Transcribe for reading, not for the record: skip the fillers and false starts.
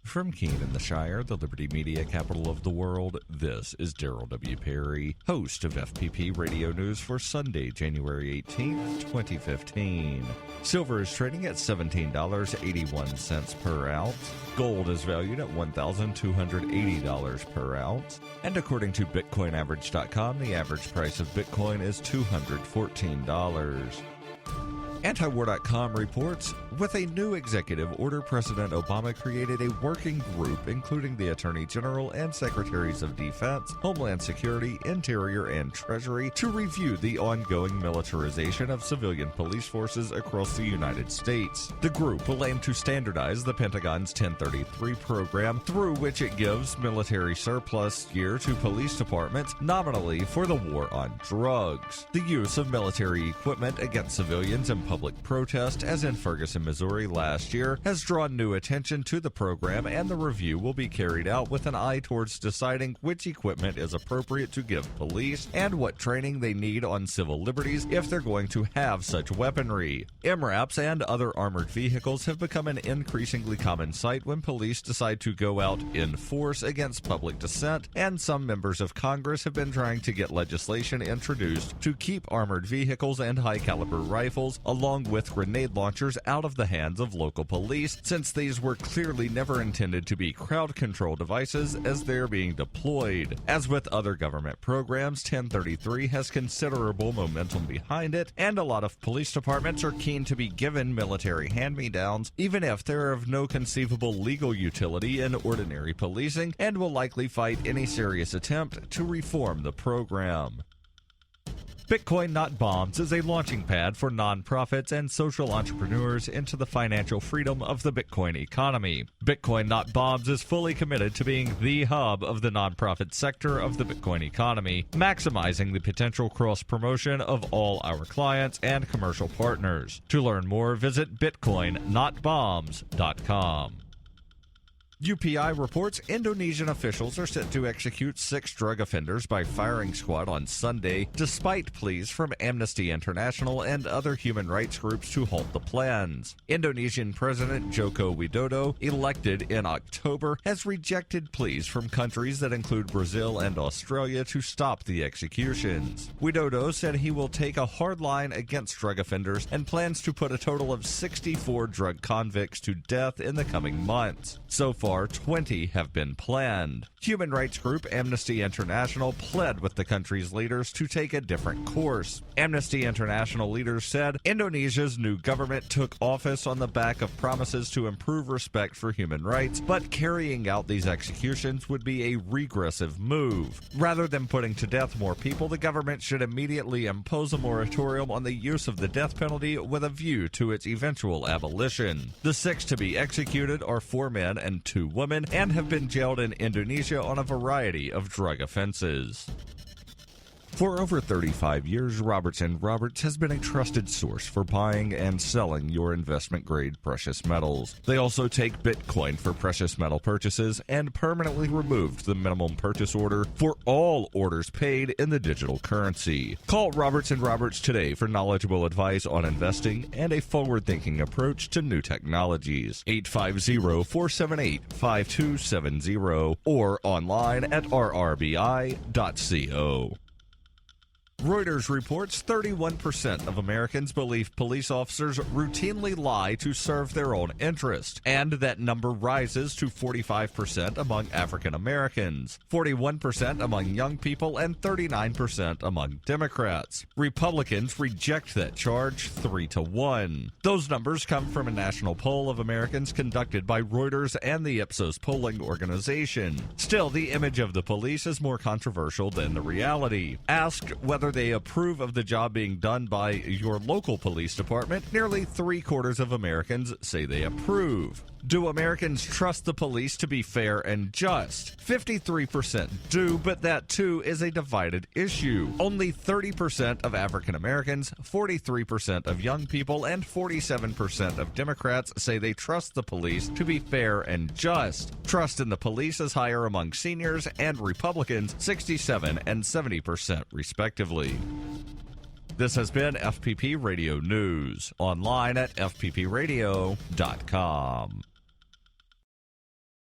From Keene in the Shire, the Liberty Media capital of the world, this is Daryl W. Perry, host of FPP Radio News for Sunday, January 18th, 2015. Silver is trading at $17.81 per ounce. Gold is valued at $1,280 per ounce. And according to BitcoinAverage.com, the average price of Bitcoin is $214. Antiwar.com reports, with a new executive order, President Obama created a working group including the Attorney General and Secretaries of Defense, Homeland Security, Interior, and Treasury to review the ongoing militarization of civilian police forces across the United States. The group will aim to standardize the Pentagon's 1033 program, through which it gives military surplus year to police departments nominally for the war on drugs. The use of military equipment against civilians in public protest, as in Ferguson, Missouri last year, has drawn new attention to the program, and the review will be carried out with an eye towards deciding which equipment is appropriate to give police and what training they need on civil liberties if they're going to have such weaponry. MRAPs and other armored vehicles have become an increasingly common sight when police decide to go out in force against public dissent, and some members of Congress have been trying to get legislation introduced to keep armored vehicles and high-caliber rifles along with grenade launchers out of the hands of local police, since these were clearly never intended to be crowd control devices as they're being deployed. As with other government programs, 1033 has considerable momentum behind it, and a lot of police departments are keen to be given military hand-me-downs, even if they're of no conceivable legal utility in ordinary policing, and will likely fight any serious attempt to reform the program. Bitcoin Not Bombs is a launching pad for nonprofits and social entrepreneurs into the financial freedom of the Bitcoin economy. Bitcoin Not Bombs is fully committed to being the hub of the nonprofit sector of the Bitcoin economy, maximizing the potential cross-promotion of all our clients and commercial partners. To learn more, visit bitcoinnotbombs.com. UPI reports Indonesian officials are set to execute 6 drug offenders by firing squad on Sunday, despite pleas from Amnesty International and other human rights groups to halt the plans. Indonesian President Joko Widodo, elected in October, has rejected pleas from countries that include Brazil and Australia to stop the executions. Widodo said he will take a hard line against drug offenders and plans to put a total of 64 drug convicts to death in the coming months. So far, 20 have been planned. Human rights group Amnesty International pled with the country's leaders to take a different course. Amnesty International leaders said Indonesia's new government took office on the back of promises to improve respect for human rights, but carrying out these executions would be a regressive move. Rather than putting to death more people, the government should immediately impose a moratorium on the use of the death penalty with a view to its eventual abolition. The 6 to be executed are 4 men and 2 women, and have been jailed in Indonesia on a variety of drug offenses. For over 35 years, Roberts & Roberts has been a trusted source for buying and selling your investment-grade precious metals. They also take Bitcoin for precious metal purchases and permanently removed the minimum purchase order for all orders paid in the digital currency. Call Roberts & Roberts today for knowledgeable advice on investing and a forward-thinking approach to new technologies. 850-478-5270 or online at rrbi.co. Reuters reports 31% of Americans believe police officers routinely lie to serve their own interest, and that number rises to 45% among African Americans, 41% among young people, and 39% among Democrats. Republicans reject that charge 3-1. Those numbers come from a national poll of Americans conducted by Reuters and the Ipsos polling organization. Still, the image of the police is more controversial than the reality. Asked whether they approve of the job being done by your local police department, nearly 3/4 of Americans say they approve. Do Americans trust the police to be fair and just? 53% do, but that too is a divided issue. Only 30% of African Americans, 43% of young people, and 47% of Democrats say they trust the police to be fair and just. Trust in the police is higher among seniors and Republicans, 67 and 70% respectively. This has been FPP Radio News, online at fppradio.com.